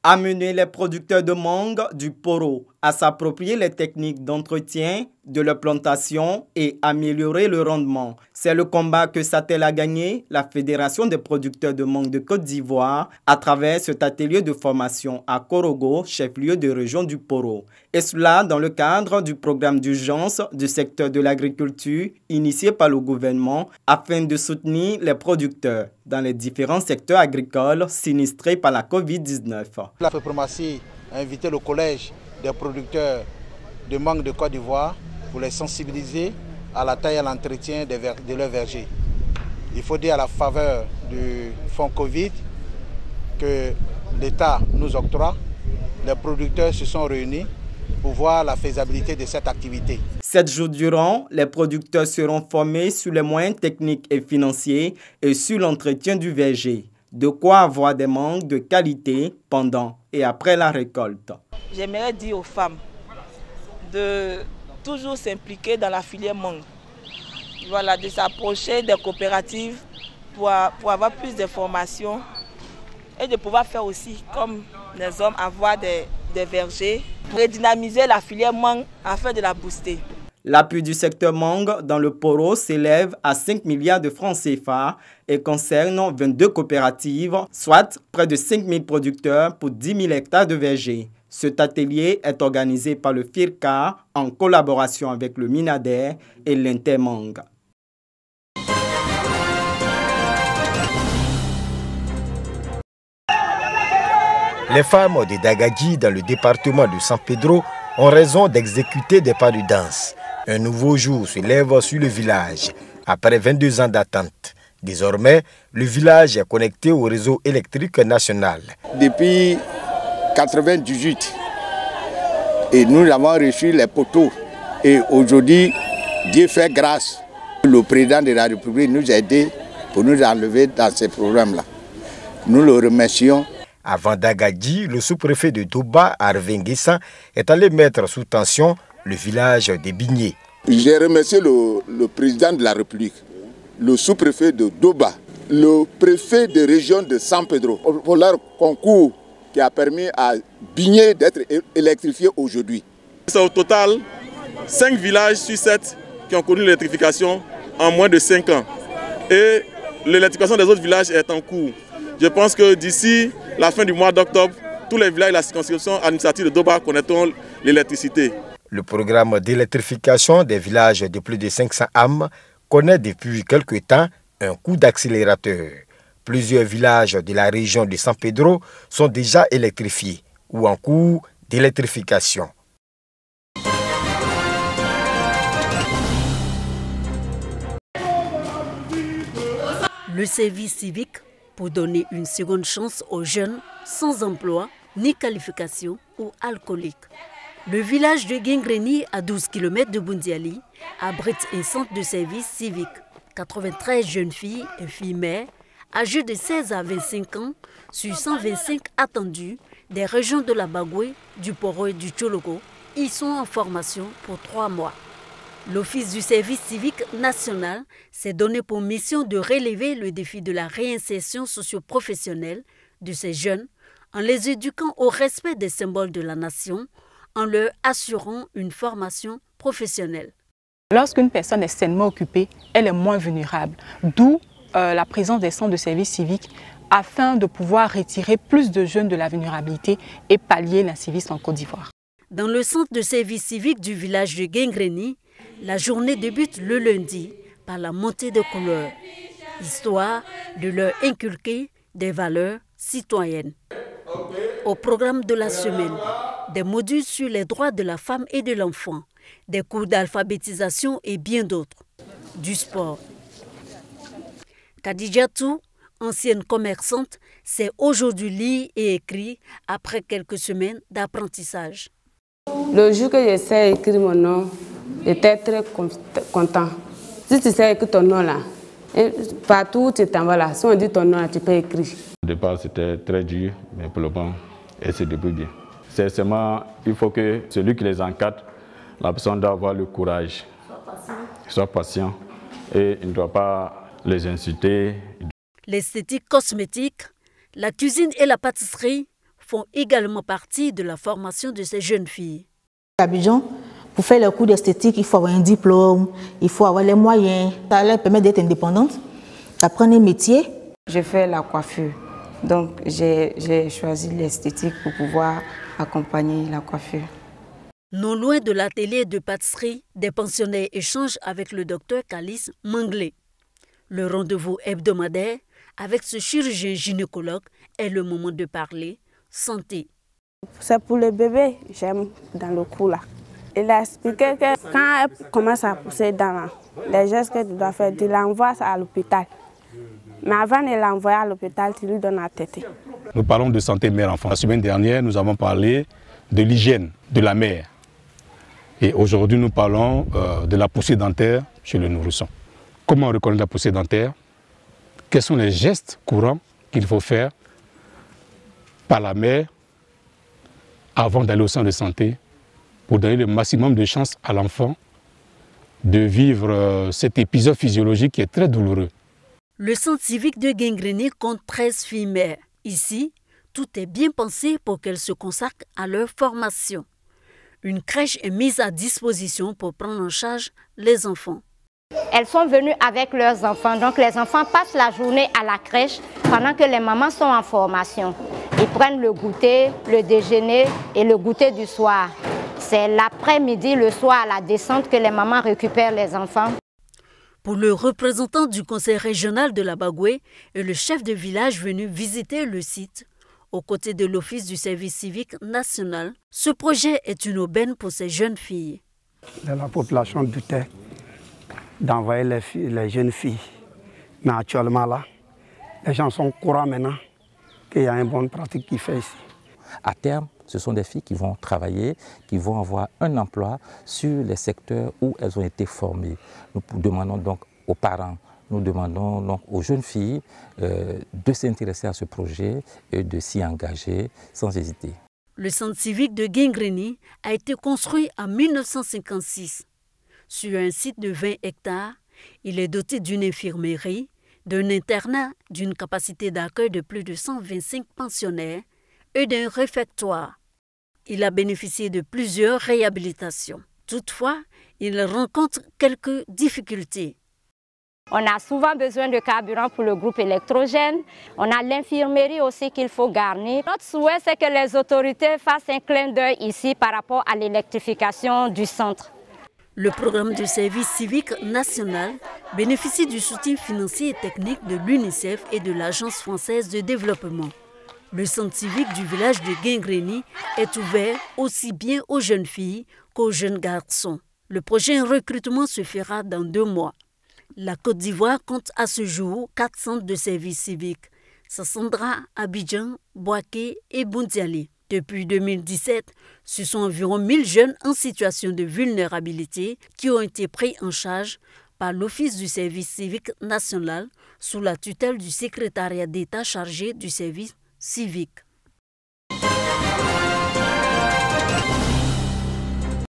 Amener les producteurs de mangue du Poro à s'approprier les techniques d'entretien de leur plantation et améliorer le rendement. C'est le combat que s'attelle à gagner la Fédération des producteurs de mangue de Côte d'Ivoire à travers cet atelier de formation à Korogo, chef-lieu de région du Poro. Et cela dans le cadre du programme d'urgence du secteur de l'agriculture initié par le gouvernement afin de soutenir les producteurs dans les différents secteurs agricoles sinistrés par la COVID-19. La FEPROMACI a invité le collège des producteurs de mangue de Côte d'Ivoire pour les sensibiliser à la taille et à l'entretien de leurs vergers. Il faut dire à la faveur du fonds Covid que l'État nous octroie. Les producteurs se sont réunis pour voir la faisabilité de cette activité. 7 jours durant, les producteurs seront formés sur les moyens techniques et financiers et sur l'entretien du verger. De quoi avoir des mangues de qualité pendant et après la récolte. J'aimerais dire aux femmes de toujours s'impliquer dans la filière mangue. Voilà, de s'approcher des coopératives pour avoir plus d'informations et de pouvoir faire aussi, comme les hommes, avoir des vergers pour redynamiser la filière mangue afin de la booster. L'appui du secteur mangue dans le Poro s'élève à 5 milliards de francs CFA et concerne 22 coopératives, soit près de 5 000 producteurs pour 10 000 hectares de vergers. Cet atelier est organisé par le FIRCA en collaboration avec le Minader et l'Intermangue. Les femmes de Dagadji, dans le département de San Pedro, ont raison d'exécuter des pas de danse. Un nouveau jour se lève sur le village, après 22 ans d'attente. Désormais, le village est connecté au réseau électrique national. Depuis 1998, et nous avons reçu les poteaux. Et aujourd'hui, Dieu fait grâce. Le président de la République nous a aidés pour nous enlever dans ces programmes-là. Nous le remercions. Avant Dagadji, le sous-préfet de Doba, Arvin Guessan, est allé mettre sous tension le village des Bignés. J'ai remercié le président de la République, le sous-préfet de Doba, le préfet de région de San Pedro, pour leur concours qui a permis à Bignés d'être électrifié aujourd'hui. C'est au total 5 villages sur 7 qui ont connu l'électrification en moins de 5 ans. Et l'électrification des autres villages est en cours. Je pense que d'ici la fin du mois d'octobre, tous les villages de la circonscription administrative de Doba connaîtront l'électricité. Le programme d'électrification des villages de plus de 500 âmes connaît depuis quelque temps un coup d'accélérateur. Plusieurs villages de la région de San Pedro sont déjà électrifiés ou en cours d'électrification. Le service civique pour donner une seconde chance aux jeunes sans emploi, ni qualification ou alcooliques. Le village de Guingreni, à 12 km de Bundiali, abrite un centre de service civique. 93 jeunes filles et filles mères, âgées de 16 à 25 ans, sur 125 attendus des régions de la Bagoué, du Poro et du Tchologo, y sont en formation pour 3 mois. L'Office du service civique national s'est donné pour mission de relever le défi de la réinsertion socio-professionnelle de ces jeunes en les éduquant au respect des symboles de la nation, en leur assurant une formation professionnelle. Lorsqu'une personne est sainement occupée, elle est moins vulnérable, d'où la présence des centres de service civique afin de pouvoir retirer plus de jeunes de la vulnérabilité et pallier l'incivisme en Côte d'Ivoire. Dans le centre de service civique du village de Guingreni, la journée débute le lundi par la montée de couleurs, histoire de leur inculquer des valeurs citoyennes. Au programme de la semaine, des modules sur les droits de la femme et de l'enfant, des cours d'alphabétisation et bien d'autres. Du sport. Khadijatou, ancienne commerçante, sait aujourd'hui lire et écrire après quelques semaines d'apprentissage. Le jour que je sais écrire mon nom, j'étais très content. Si tu sais écrire ton nom là, partout où tu t'en vas là, si on dit ton nom là, tu peux écrire. Au départ, c'était très dur, mais pour le moment, elle se débrouille bien. C'est seulement, il faut que celui qui les encadre, la personne doit avoir le courage, soit patient et il ne doit pas les insulter. L'esthétique cosmétique, la cuisine et la pâtisserie font également partie de la formation de ces jeunes filles. À Abidjan, pour faire le cours d'esthétique, il faut avoir un diplôme, il faut avoir les moyens. Ça leur permet d'être indépendante, d'apprendre un métier. Je fais la coiffure, donc j'ai choisi l'esthétique pour pouvoir accompagner la coiffure. Non loin de l'atelier de pâtisserie, des pensionnaires échangent avec le docteur Calice Manglé. Le rendez-vous hebdomadaire avec ce chirurgien gynécologue est le moment de parler santé. C'est pour le bébé, j'aime dans le cou là. Il a expliqué que quand elle commence à pousser dans les gestes que tu dois faire, tu l'envoies à l'hôpital. Mais avant de l'envoyer à l'hôpital, tu lui donnes la tétée. Nous parlons de santé mère-enfant. La semaine dernière, nous avons parlé de l'hygiène de la mère. Et aujourd'hui, nous parlons de la poussée dentaire chez le nourrisson. Comment reconnaître la poussée dentaire? Quels sont les gestes courants qu'il faut faire par la mère avant d'aller au centre de santé pour donner le maximum de chances à l'enfant de vivre cet épisode physiologique qui est très douloureux. Le centre civique de Guingreny compte 13 filles mères. Ici, tout est bien pensé pour qu'elles se consacrent à leur formation. Une crèche est mise à disposition pour prendre en charge les enfants. Elles sont venues avec leurs enfants, donc les enfants passent la journée à la crèche pendant que les mamans sont en formation. Ils prennent le goûter, le déjeuner et le goûter du soir. C'est l'après-midi, le soir à la descente que les mamans récupèrent les enfants. Pour le représentant du conseil régional de la Bagoué et le chef de village venu visiter le site, aux côtés de l'Office du service civique national, ce projet est une aubaine pour ces jeunes filles. La population doutait d'envoyer les jeunes filles. Mais actuellement là, les gens sont courants maintenant qu'il y a une bonne pratique qui fait ici. À terme, ce sont des filles qui vont travailler, qui vont avoir un emploi sur les secteurs où elles ont été formées. Nous demandons donc aux parents, nous demandons donc aux jeunes filles de s'intéresser à ce projet et de s'y engager sans hésiter. Le centre civique de Guingreny a été construit en 1956. Sur un site de 20 hectares, il est doté d'une infirmerie, d'un internat d'une capacité d'accueil de plus de 125 pensionnaires et d'un réfectoire. Il a bénéficié de plusieurs réhabilitations. Toutefois, il rencontre quelques difficultés. On a souvent besoin de carburant pour le groupe électrogène. On a l'infirmerie aussi qu'il faut garnir. Notre souhait, c'est que les autorités fassent un clin d'œil ici par rapport à l'électrification du centre. Le programme de service civique national bénéficie du soutien financier et technique de l'UNICEF et de l'Agence française de développement. Le centre civique du village de Guingreny est ouvert aussi bien aux jeunes filles qu'aux jeunes garçons. Le prochain recrutement se fera dans 2 mois. La Côte d'Ivoire compte à ce jour 4 centres de service civique. Sassandra, Abidjan, Bouaké et Boundiali. Depuis 2017, ce sont environ 1000 jeunes en situation de vulnérabilité qui ont été pris en charge par l'Office du service civique national sous la tutelle du secrétariat d'État chargé du service civique.